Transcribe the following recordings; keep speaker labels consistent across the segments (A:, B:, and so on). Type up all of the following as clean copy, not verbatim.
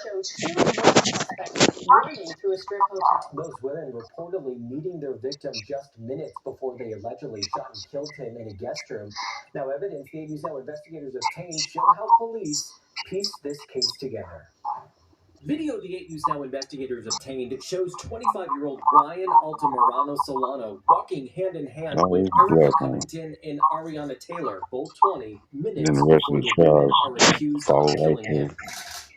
A: show two murder suspects running through a strip hotel.
B: Those women reportedly meeting their victim just minutes before they allegedly shot and killed him in a guest room. Now, evidence the 8 News Now investigators obtained show how police pieced this case together. Video the 8 News Now investigators obtained shows 25-year-old Brian Altamirano Solano walking hand in hand with Erica Covington and Ariana Taylor, both 20 minutes before the women are accused of killing him.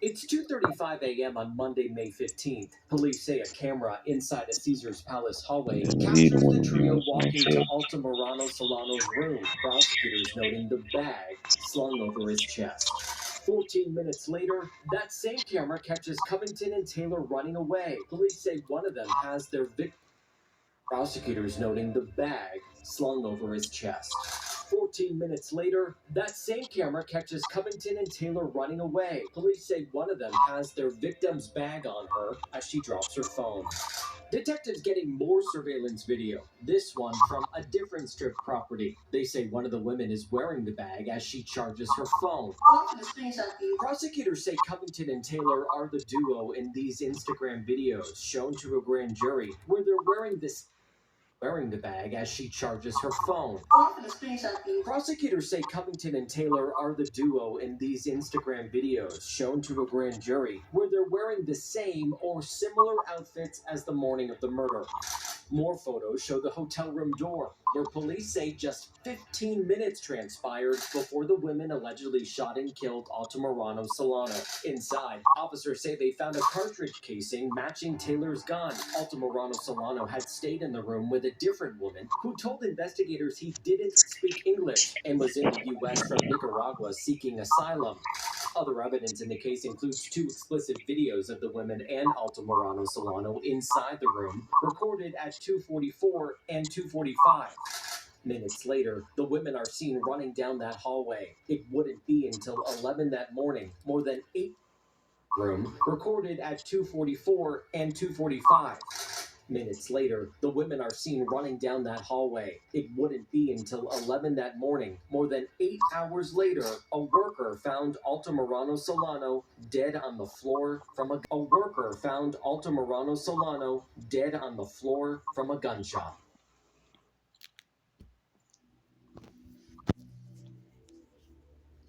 B: It's 2:35 a.m. on Monday, May 15th. Police say a camera inside a Caesars Palace hallway captures the trio walking to Altamirano Solano's room, prosecutors noting the bag slung over his chest. 14 minutes later, that same camera catches Covington and Taylor running away. Police say one of them has their victim. Prosecutors noting the bag slung over his chest. 14 minutes later, that same camera catches Covington and Taylor running away. Police say one of them has their victim's bag on her as she drops her phone. Detectives getting more surveillance video, this one from a different strip property. They say one of the women is wearing the bag as she charges her phone. Prosecutors say Covington and Taylor are the duo in these Instagram videos shown to a grand jury where they're wearing the bag as she charges her phone. Prosecutors say Covington and Taylor are the duo in these Instagram videos shown to a grand jury where they're wearing the same or similar outfits as the morning of the murder. More photos show the hotel room door, where police say just 15 minutes transpired before the women allegedly shot and killed Altamirano Solano. Inside, officers say they found a cartridge casing matching Taylor's gun. Altamirano Solano had stayed in the room with a different woman who told investigators he didn't speak English and was in the U.S. from Nicaragua seeking asylum. Other evidence in the case includes two explicit videos of the women and Altamirano Solano inside the room, recorded at 2:44 and 2:45. Minutes later, the women are seen running down that hallway. It wouldn't be until 11 that morning, more than 8 room, recorded at 2:44 and 2:45. Minutes later, the women are seen running down that hallway. It wouldn't be until 11 that morning, more than 8 hours later, a worker found Altamirano Solano dead on the floor from a gunshot.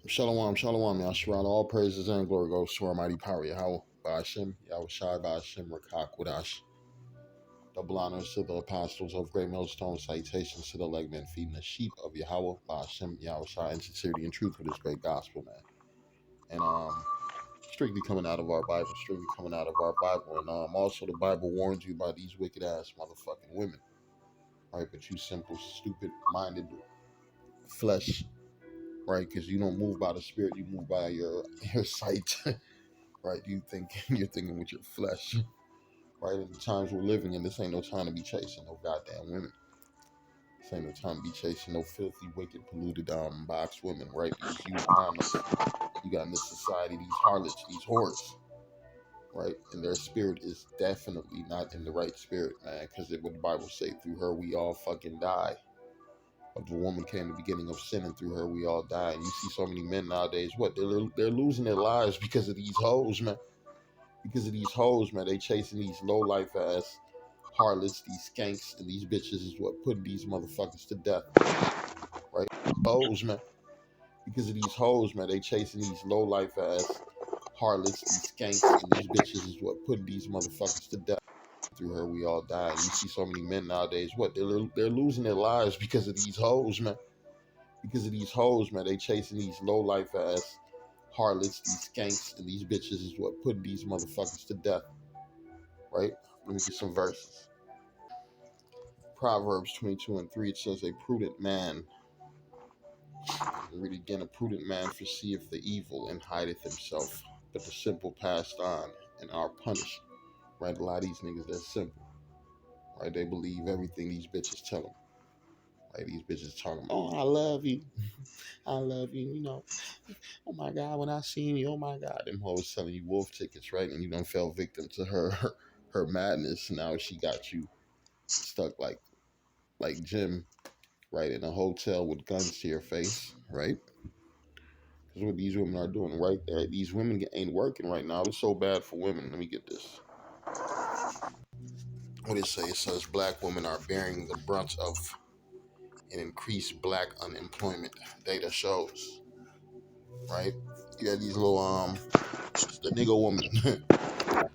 C: Shalom, shalom, Yashran. All praises and glory goes to Almighty Power Yahweh, Ba'ashem, Yahushai, Ba'ashem, Rakak, Wadash. Double honors to the apostles of Great Millstone, salutations to the leg men feeding the sheep of Yahweh, Ba'ashem, Yahushai, in sincerity and truth for this great gospel, man. And strictly coming out of our Bible, and also the Bible warns you by these wicked ass motherfucking women, right? But you simple, stupid minded flesh, right? Because you don't move by the spirit, you move by your sight, right? You're thinking with your flesh, right? In the times we're living in, this ain't no time to be chasing no goddamn women. This ain't no time to be chasing no filthy, wicked, polluted box women, right? These youth condoms you got in this society, these harlots, these whores, right? And their spirit is definitely not in the right spirit, man, because what the Bible say, through her we all fucking die. But the woman came the beginning of sin, and through her we all die. And you see so many men nowadays, they're losing their lives because of these hoes, man. Because of these hoes, man, they chasing these low life ass harlots, these skanks, and these bitches is what putting these motherfuckers to death, right? Hoes, man. Because of these hoes, man, they chasing these low life ass harlots, these skanks, and these bitches is what putting these motherfuckers to death. Through her we all die. And you see so many men nowadays, they're losing their lives because of these hoes, man. Because of these hoes, man, they chasing these low life ass harlots, these skanks, and these bitches is what putting these motherfuckers to death, right? Let me get some verses. Proverbs 22:3, it says, a prudent man, read again, a prudent man foreseeth the evil and hideth himself, but the simple passed on and are punished, right? A lot of these niggas, they're simple, right? They believe everything these bitches tell them, right? These bitches talking, oh, I love you, I love you, you know, oh my God, when I seen you, oh my God, them hoes selling you wolf tickets, right? And you done fell victim to her madness. Now she got you stuck like Jim, right, in a hotel with guns to your face, right? That's what these women are doing right there. These women ain't working right now. It's so bad for women. Let me get this. What it say? It says black women are bearing the brunt of an increased black unemployment. Data shows. Right? You got these little the nigga woman,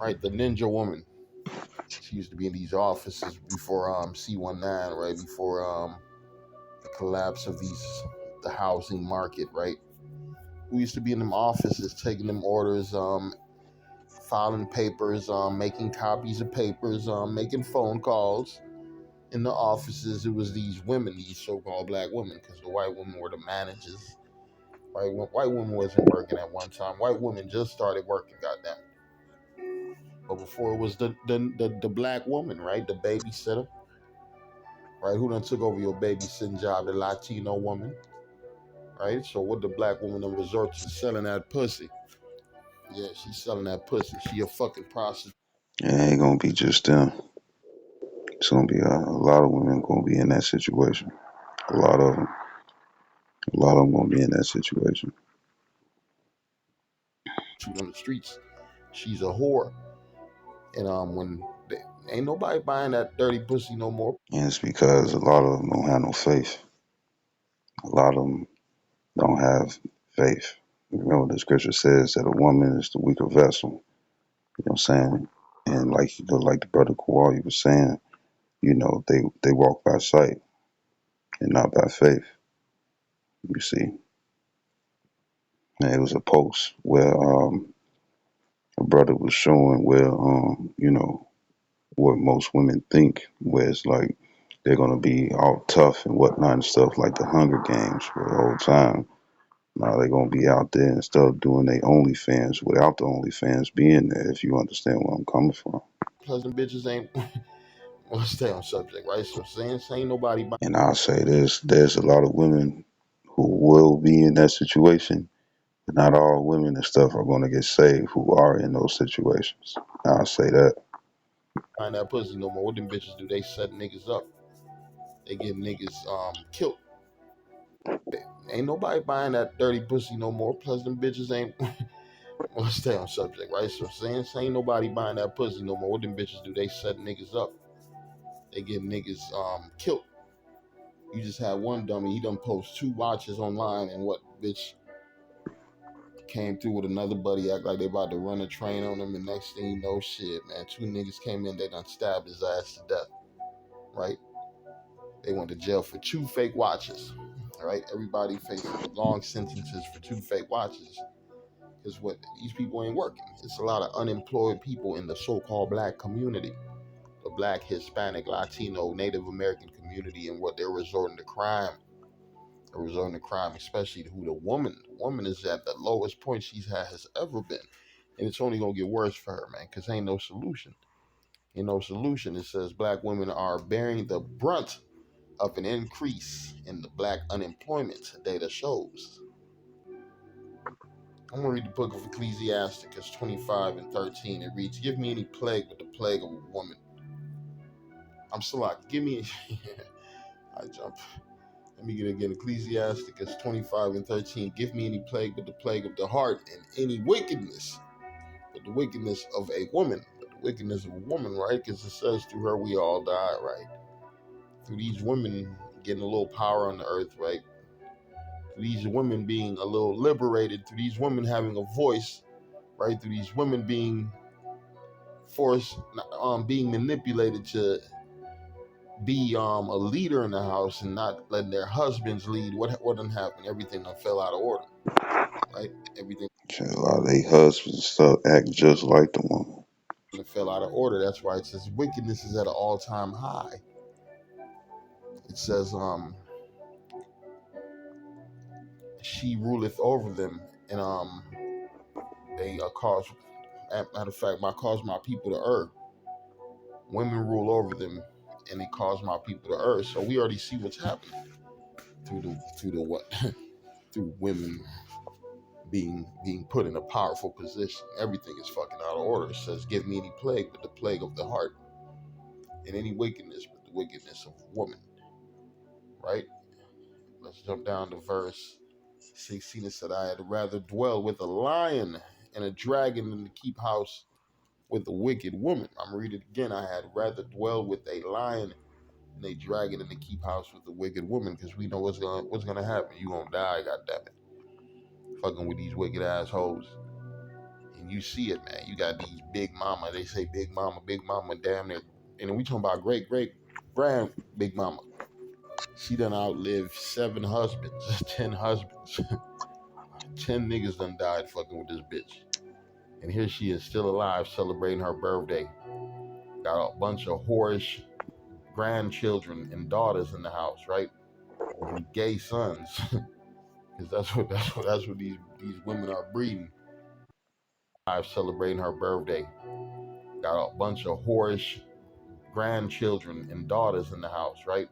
C: right? The ninja woman. She used to be in these offices before C19, right? Before the collapse of the housing market, right? We used to be in them offices taking them orders, filing papers, making copies of papers, making phone calls. In the offices, it was these women, these so-called black women, because the white women were the managers. White women wasn't working at one time. White women just started working, goddamn. But before it was the black woman, right? The babysitter, right? Who done took over your babysitting job? The Latino woman, right? So what the black woman done resort to selling that pussy? Yeah, she's selling that pussy. She a fucking prostitute.
D: It ain't gonna be just them. It's gonna be a lot of women gonna be in that situation. A lot of them. A lot of them gonna be in that situation.
C: On the streets. She's a whore. And when they, ain't nobody buying that dirty pussy no more.
D: And it's because a lot of them don't have no faith. A lot of them don't have faith. Remember, the scripture says that a woman is the weaker vessel. You know what I'm saying? And like the brother Kowal was saying, they walk by sight and not by faith. You see, and it was a post where a brother was showing where what most women think, where it's like they're gonna be all tough and whatnot and stuff like the Hunger Games for the whole time. Now they're gonna be out there and stuff doing their OnlyFans without the OnlyFans being there. If you understand where I'm coming from.
C: Pleasant bitches ain't. Well, stay on subject, right? So saying ain't nobody buying.
D: And I'll say this: there's a lot of women who will be in that situation, but not all women and stuff are gonna get saved who are in those situations. I'll say that.
C: Buying that pussy no more. What them bitches do? They set niggas up. They get niggas killed. Ain't nobody buying that dirty pussy no more. Plus them bitches ain't. Well, stay on subject, right? So saying ain't nobody buying that pussy no more. What them bitches do? They set niggas up. They get niggas killed. You just had one dummy. He done post 2 watches online, and what bitch came through with another buddy, act like they about to run a train on him, and next thing you know, shit, man, 2 niggas came in, they done stabbed his ass to death, right? They went to jail for 2 fake watches, right? Everybody facing long sentences for 2 fake watches. Because what these people ain't working. It's a lot of unemployed people in the so-called black community, the black, Hispanic, Latino, Native American community, and what they're resorting to crime. They're resorting to crime, especially who the woman. The woman is at the lowest point has ever been. And it's only gonna get worse for her, man, because ain't no solution. Ain't no solution. It says black women are bearing the brunt of an increase in the black unemployment data shows. I'm gonna read the book of Ecclesiasticus 25 and 13. It reads, "Give me any plague but the plague of a woman." I'm still like, give me. I jump. Let me get it again. Ecclesiasticus 25 and 13. "Give me any plague but the plague of the heart, and any wickedness but the wickedness of a woman." But the wickedness of a woman, right? Because it says through her we all die, right? Through these women getting a little power on the earth, right? Through these women being a little liberated, through these women having a voice, right? Through these women being forced, being manipulated to be a leader in the house and not letting their husbands lead. What done happened? Everything done fell out of order, right? Everything
D: A lot of they husbands and stuff act just like the woman.
C: done fell out of order. That's why it says wickedness is at an all-time high. It says she ruleth over them, and they cause. Matter of fact, cause my people to err. Women rule over them, and they cause my people to err. So we already see what's happening through the what through women being put in a powerful position. Everything is fucking out of order. It says, "Give me any plague but the plague of the heart, and any wickedness but the wickedness of woman." Right? Let's jump down to verse 16 said, I had rather dwell with a lion and a dragon than to keep house with a wicked woman. I'm reading it again. I had rather dwell with a lion and a dragon than to keep house with a wicked woman, because we know what's gonna happen. You gonna die, goddammit. Fucking with these wicked assholes. And you see it, man. You got these big mama. They say big mama, damn near. And we talking about great grand big mama. She done outlived 7 husbands, 10 husbands. 10 niggas done died fucking with this bitch. And here she is still alive celebrating her birthday. Got a bunch of whorish grandchildren and daughters in the house, right? And gay sons. Because that's what these women are breeding. Live celebrating her birthday. Got a bunch of whorish grandchildren and daughters in the house, right?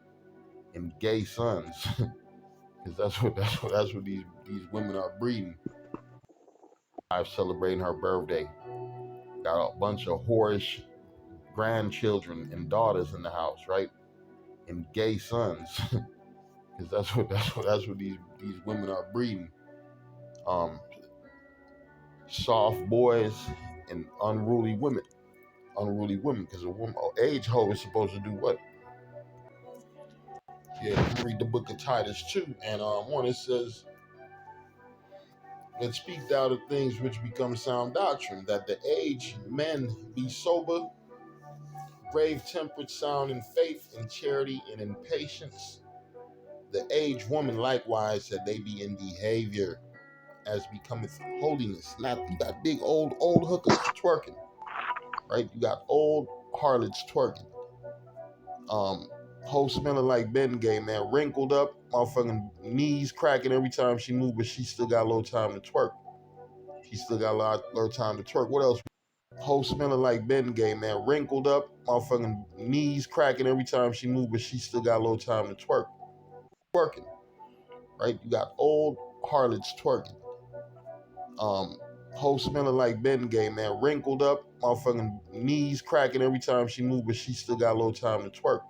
C: And gay sons. Because that's what these women are breeding. Live celebrating her birthday. Got a bunch of whorish grandchildren and daughters in the house, right? And gay sons. Because that's what these women are breeding. Soft boys and unruly women. Because a woman, age hoe is supposed to do what? Yeah, read the book of Titus 2, and one it says, and speak thou the things which become sound doctrine, that the aged men be sober, grave, temperate, sound in faith, in charity, and in patience. The aged woman likewise, that they be in behavior as becometh holiness. Not, you got big old hookers twerking, right? You got old harlots twerking. Whole smelling like Bengay, man, wrinkled up, motherfucking knees cracking every time she moved, but she still got a little time to twerk. She still got a little time to twerk. What else? Whole smelling like Bengay, man, wrinkled up, motherfucking knees cracking every time she moved, but she still got a little time to twerk. Twerking, right? You got old harlots twerking. Whole smelling like Bengay, man, wrinkled up, motherfucking knees cracking every time she moved, but she still got a little time to twerk.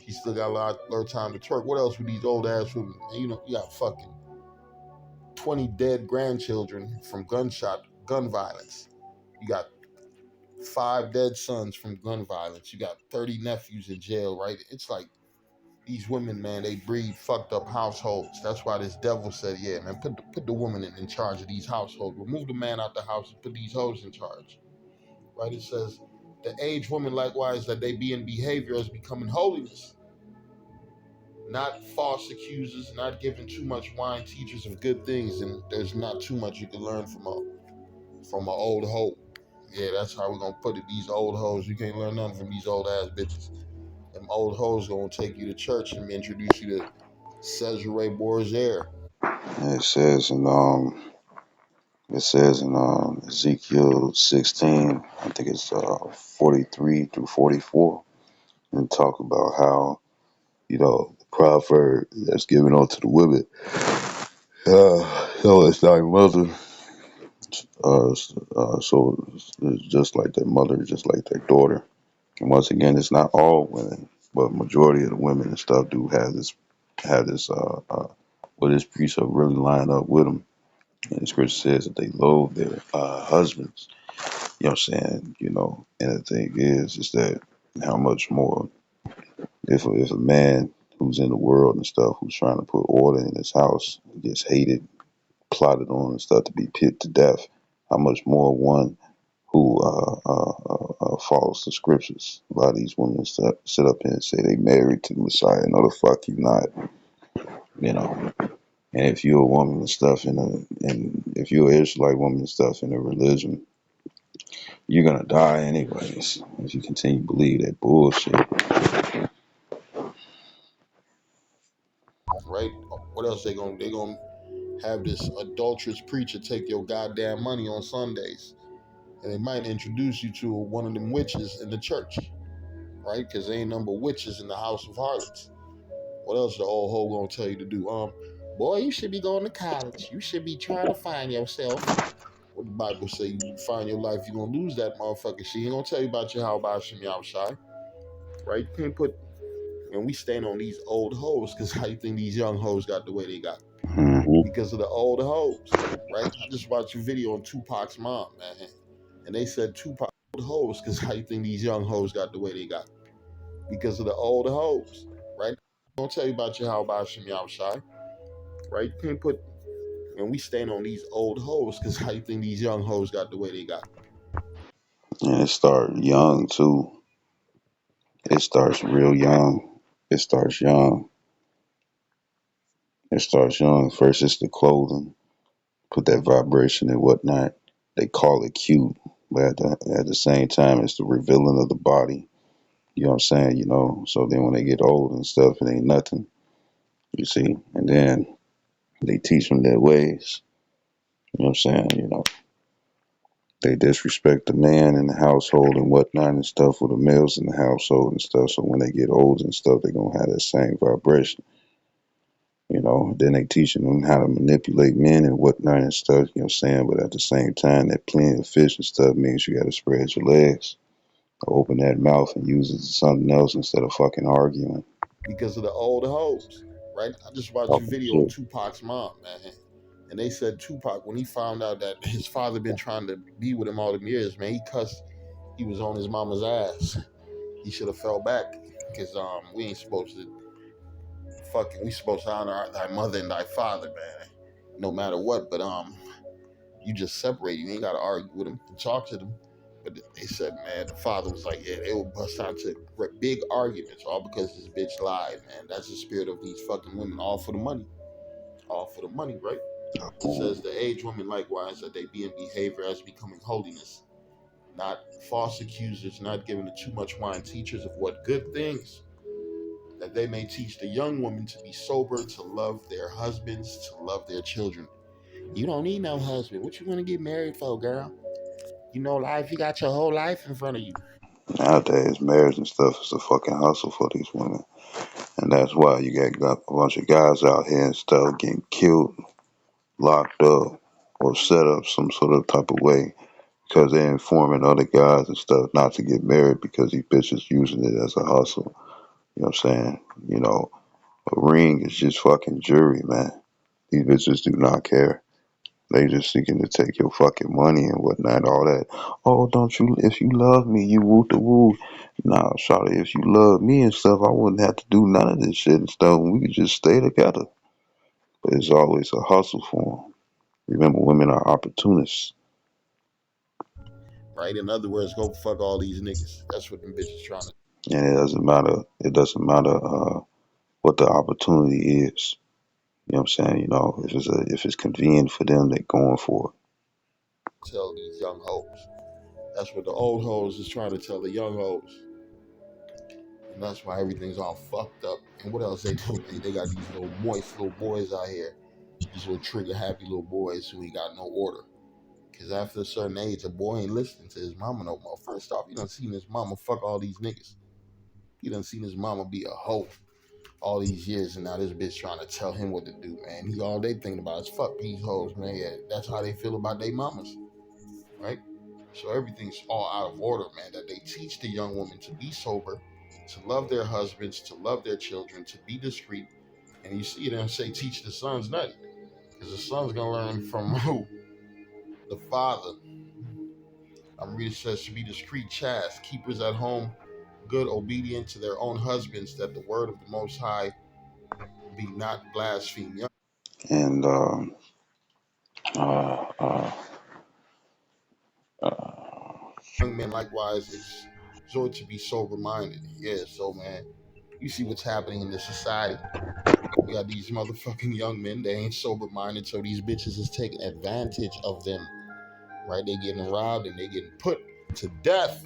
C: She still got a little time to twerk. What else with these old ass women? And you got fucking 20 dead grandchildren from gun violence. You got 5 dead sons from gun violence. You got 30 nephews in jail, right? It's like these women, man, they breed fucked up households. That's why this devil said, yeah, man, put the woman in charge of these households. Remove the man out the house and put these hoes in charge, right? It says, the aged woman likewise, that they be in behavior as becoming holiness. Not false accusers, not giving too much wine, teachers of good things, and there's not too much you can learn from an old hoe. Yeah, that's how we're gonna put it. These old hoes, you can't learn nothing from these old ass bitches. Them old hoes gonna take you to church and introduce you to Cesare Borgia.
D: It says in Ezekiel 16, I think it's 43 through 44, and talk about how the proverb that's given unto the women. It's thy mother. So it's just like their mother, just like their daughter. And once again, it's not all women, but majority of the women and stuff do have this well, this precept really line up with them. And the scripture says that they loathe their husbands. You know what I'm saying? And the thing is that how much more if a man who's in the world and stuff, who's trying to put order in his house, gets hated, plotted on and stuff to be put to death, how much more one who follows the scriptures. A lot of these women sit up and say they married to the Messiah. No, the fuck you not. And if you're a woman and stuff and if you're an Israelite woman and stuff in a religion, you're gonna die anyways if you continue to believe that bullshit.
C: Right? What else they gonna have this adulterous preacher take your goddamn money on Sundays, and they might introduce you to one of them witches in the church, right? Because there ain't number witches in the house of harlots. What else the old hoe gonna tell you to do? Boy, you should be going to college. You should be trying to find yourself. What the Bible say, you find your life, you're gonna lose that motherfucker. She ain't gonna tell you about your how about Shimmy outside. Right? You can't put, and we stand on these old hoes, because how you think these young hoes got the way they got?
D: Mm-hmm.
C: because of the old hoes, right? I just watched a video on Tupac's mom, man, and they said Tupac old hoes because how you think these young hoes got the way they got? Because of the old hoes, right? Don't tell you about your how about Shimmy outside, right? You can't put, and we stand on these old hoes because how you think these young hoes got the way they got?
D: And it starts young too. It starts real young. It starts young. It starts young. First, it's the clothing, put that vibration and whatnot. They call it cute, but at the same time, it's the revealing of the body. You know what I'm saying? You know, so then when they get old and stuff, it ain't nothing. You see, and then they teach them their ways. You know what I'm saying? You know, they disrespect the man in the household and whatnot and stuff, or the males in the household and stuff. So when they get old and stuff, they gonna have that same vibration. You know, then they teaching them how to manipulate men and whatnot and stuff, you know what I'm saying? But at the same time, that plenty of fish and stuff means you gotta spread your legs, open that mouth and use it to something else instead of fucking arguing.
C: Because of the old hoes, right? I just watched a
D: Talking
C: video on
D: shit.
C: Tupac's mom, man, and they said Tupac, when he found out that his father been trying to be with him all them years, man, he cussed. He was on his mama's ass. He should have fell back because we ain't supposed to we supposed to honor thy mother and thy father, man, no matter what. But you just separate. You ain't got to argue with them and talk to them. But they said, man, the father was like, yeah, they will bust out to big arguments, all because this bitch lied, man. That's the spirit of these fucking women, all for the money. All for the money, right? It says the age women likewise that they be in behavior as becoming holiness, not false accusers, not giving it too much wine, teachers of what good things, that they may teach the young women to be sober, to love their husbands, to love their children. You don't need no husband. What you want to get married for, girl? You know life, you got your whole life in front of you.
D: Nowadays, marriage and stuff is a fucking hustle for these women. And that's why you got a bunch of guys out here and stuff getting killed, locked up, or set up some sort of type of way because they're informing other guys and stuff not to get married because these bitches using it as a hustle. You know what I'm saying? You know, a ring is just fucking jewelry, man. These bitches do not care. They just seeking to take your fucking money and whatnot, all that. Oh, don't you? If you love me, you woo the woo. Nah, shawty, if you love me and stuff, I wouldn't have to do none of this shit and stuff. We could just stay together. But it's always a hustle for them. Remember, women are opportunists,
C: Right? In other words, go fuck all these niggas. That's what them bitches trying to.
D: and it doesn't matter. It doesn't matter what the opportunity is. You know what I'm saying? You know, if it's convenient for them, they're going for
C: Tell these young hoes. That's what the old hoes is trying to tell the young hoes. And that's why everything's all fucked up. And what else they do? They got these little moist little boys out here. These little trigger happy little boys who ain't got no order. Because after a certain age, a boy ain't listening to his mama no more. First off, you done seen his mama fuck all these niggas. He done seen his mama be a hoe all these years, and now this bitch trying to tell him what to do, man. He all they thinking about is fuck these hoes, man. Yeah, that's how they feel about their mamas, right? So everything's all out of order, man. That they teach the young woman to be sober, to love their husbands, to love their children, to be discreet. And you see them say teach the sons nothing, because the son's gonna learn from who? The father. I'm reading says to be discreet, chaste, keepers at home, good, obedient to their own husbands, that the word of the Most High be not blasphemed.
D: it. And uh, uh,
C: Young men likewise exhort to be sober minded. Yeah, so man, you see what's happening in this society. You got these motherfucking young men, they ain't sober minded, so these bitches is taking advantage of them. Right? They getting robbed and they getting put to death